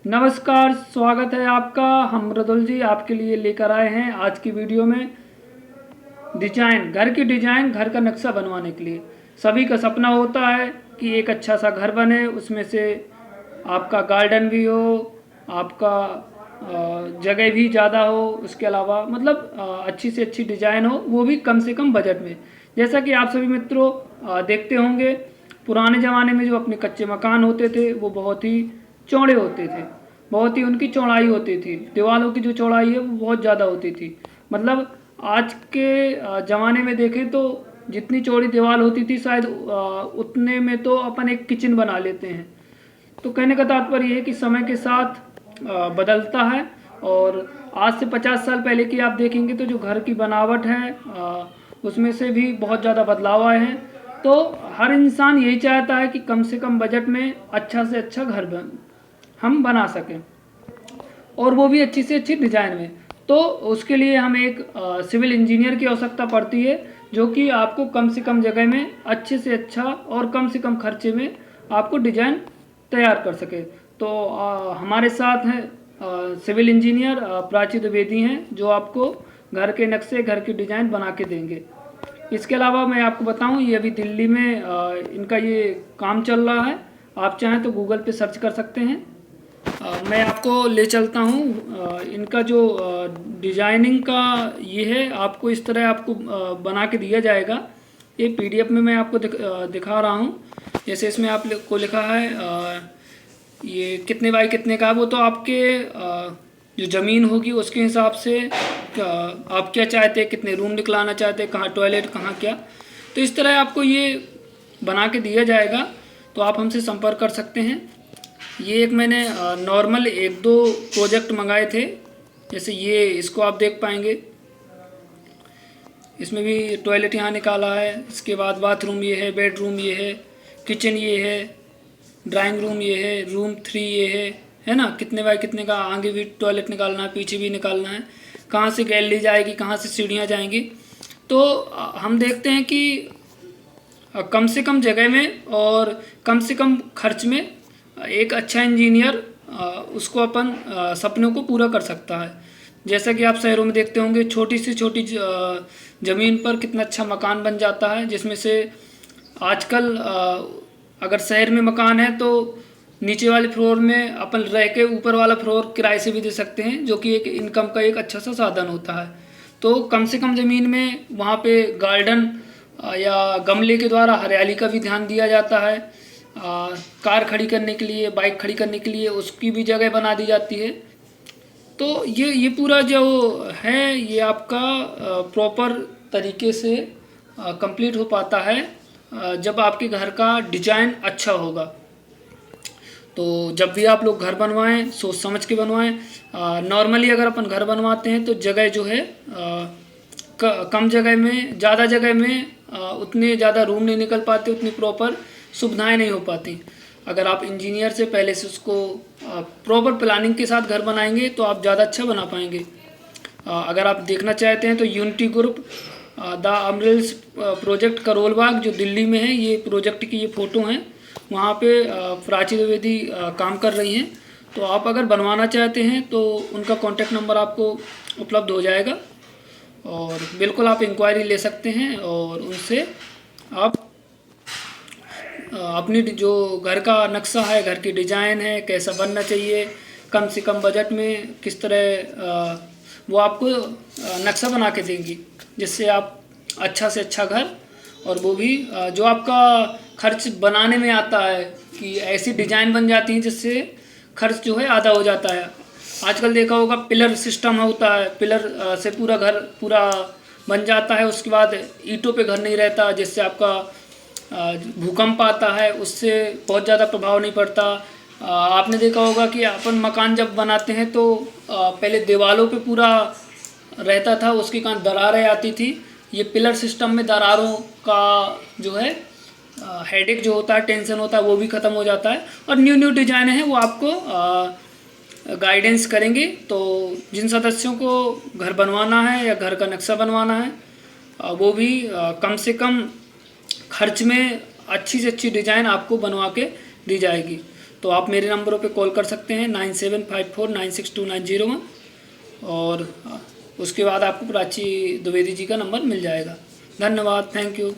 नमस्कार, स्वागत है आपका। हम मृदुल जी आपके लिए लेकर आए हैं आज की वीडियो में डिजाइन, घर की डिजाइन, घर का नक्शा बनवाने के लिए। सभी का सपना होता है कि एक अच्छा सा घर बने, उसमें से आपका गार्डन भी हो, आपका जगह भी ज़्यादा हो, उसके अलावा मतलब अच्छी से अच्छी डिजाइन हो, वो भी कम से कम बजट में। जैसा कि आप सभी मित्रों देखते होंगे, पुराने ज़माने में जो अपने कच्चे मकान होते थे वो बहुत ही चौड़े होते थे, बहुत ही उनकी चौड़ाई होती थी, दीवारों की जो चौड़ाई है वो बहुत ज़्यादा होती थी। मतलब आज के ज़माने में देखें तो जितनी चौड़ी दीवार होती थी शायद उतने में तो अपन एक किचन बना लेते हैं। तो कहने का तात्पर्य ये है कि समय के साथ बदलता है। और आज से 50 साल पहले की आप देखेंगे तो जो घर की बनावट है उसमें से भी बहुत ज़्यादा बदलाव आए हैं। तो हर इंसान यही चाहता है कि कम से कम बजट में अच्छा से अच्छा घर हम बना सकें, और वो भी अच्छी से अच्छी डिज़ाइन में। तो उसके लिए हमें एक सिविल इंजीनियर की आवश्यकता पड़ती है, जो कि आपको कम से कम जगह में अच्छे से अच्छा और कम से कम खर्चे में आपको डिजाइन तैयार कर सके। तो हमारे साथ हैं सिविल इंजीनियर प्राची द्विवेदी हैं, जो आपको घर के नक्शे, घर की डिज़ाइन बना के देंगे। इसके अलावा मैं आपको बताऊं, ये अभी दिल्ली में इनका ये काम चल रहा है। आप चाहें तो गूगल पे सर्च कर सकते हैं। मैं आपको ले चलता हूँ। इनका जो डिजाइनिंग का ये है, आपको इस तरह आपको बना के दिया जाएगा। ये पीडीएफ में मैं आपको दिखा रहा हूँ। जैसे इसमें आपको लिखा है ये कितने बाई कितने का है, वो तो आपके जो ज़मीन होगी उसके हिसाब से आप क्या चाहते हैं, कितने रूम निकलाना चाहते हैं, कहाँ टॉयलेट, कहाँ क्या। तो इस तरह आपको ये बना के दिया जाएगा। तो आप हमसे संपर्क कर सकते हैं। ये एक मैंने नॉर्मल एक दो प्रोजेक्ट मंगाए थे। जैसे ये, इसको आप देख पाएंगे, इसमें भी टॉयलेट यहाँ निकाला है। इसके बाद बाथरूम ये है, बेडरूम ये है, किचन ये है, ड्राइंग रूम ये है, रूम 3 ये है ना। कितने बाय कितने का, आगे भी टॉयलेट निकालना है, पीछे भी निकालना है, कहाँ से गैलरी जाएगी, कहाँ से सीढ़ियाँ जाएंगी। तो हम देखते हैं कि कम से कम जगह में और कम से कम खर्च में एक अच्छा इंजीनियर उसको अपन सपनों को पूरा कर सकता है। जैसा कि आप शहरों में देखते होंगे, छोटी से छोटी ज़मीन पर कितना अच्छा मकान बन जाता है, जिसमें से आजकल अगर शहर में मकान है तो नीचे वाले फ्लोर में अपन रह के ऊपर वाला फ्लोर किराए से भी दे सकते हैं, जो कि एक इनकम का एक अच्छा सा साधन होता है। तो कम से कम ज़मीन में वहाँ पे गार्डन या गमले के द्वारा हरियाली का भी ध्यान दिया जाता है। कार खड़ी करने के लिए, बाइक खड़ी करने के लिए उसकी भी जगह बना दी जाती है। तो ये पूरा जो है ये आपका प्रॉपर तरीके से कंप्लीट हो पाता है जब आपके घर का डिजाइन अच्छा होगा। तो जब भी आप लोग घर बनवाएं, सोच समझ के बनवाएं। नॉर्मली अगर अपन घर बनवाते हैं तो जगह जो है कम जगह में, ज़्यादा जगह में उतने ज़्यादा रूम नहीं निकल पाते, उतनी प्रॉपर सुविधाएं नहीं हो पाती। अगर आप इंजीनियर से पहले से उसको प्रॉपर प्लानिंग के साथ घर बनाएंगे तो आप ज़्यादा अच्छा बना पाएंगे। अगर आप देखना चाहते हैं तो Unity group the Amaryllis project Karol Bagh जो दिल्ली में है, ये प्रोजेक्ट की ये फ़ोटो हैं। वहाँ पे प्राची द्विवेदी काम कर रही हैं। तो आप अगर बनवाना चाहते हैं तो उनका कॉन्टैक्ट नंबर आपको उपलब्ध हो जाएगा, और बिल्कुल आप इंक्वायरी ले सकते हैं और उनसे आप अपनी जो घर का नक्शा है, घर की डिज़ाइन है, कैसा बनना चाहिए, कम से कम बजट में किस तरह वो आपको नक्शा बना के देंगी, जिससे आप अच्छा से अच्छा घर, और वो भी जो आपका खर्च बनाने में आता है कि ऐसी डिज़ाइन बन जाती है जिससे खर्च जो है आधा हो जाता है। आजकल देखा होगा पिलर सिस्टम होता है, पिलर से पूरा घर पूरा बन जाता है। उसके बाद ईंटों पे घर नहीं रहता, जिससे आपका भूकंप आता है, उससे बहुत ज़्यादा प्रभाव नहीं पड़ता। आपने देखा होगा कि अपन मकान जब बनाते हैं तो पहले दीवारों पे पूरा रहता था, उसके कारण दरारें आती थी। ये पिलर सिस्टम में दरारों का जो है हेडेक जो होता है, टेंशन होता है, वो भी ख़त्म हो जाता है। और न्यू डिज़ाइन है वो आपको गाइडेंस करेंगे। तो जिन सदस्यों को घर बनवाना है या घर का नक्शा बनवाना है वो भी कम से कम खर्च में अच्छी से अच्छी डिज़ाइन आपको बनवा के दी जाएगी। तो तो आप मेरे नंबरों पे कॉल कर सकते हैं 9754962901 और उसके बाद आपको प्राची द्विवेदी जी का नंबर मिल जाएगा। धन्यवाद, थैंक यू।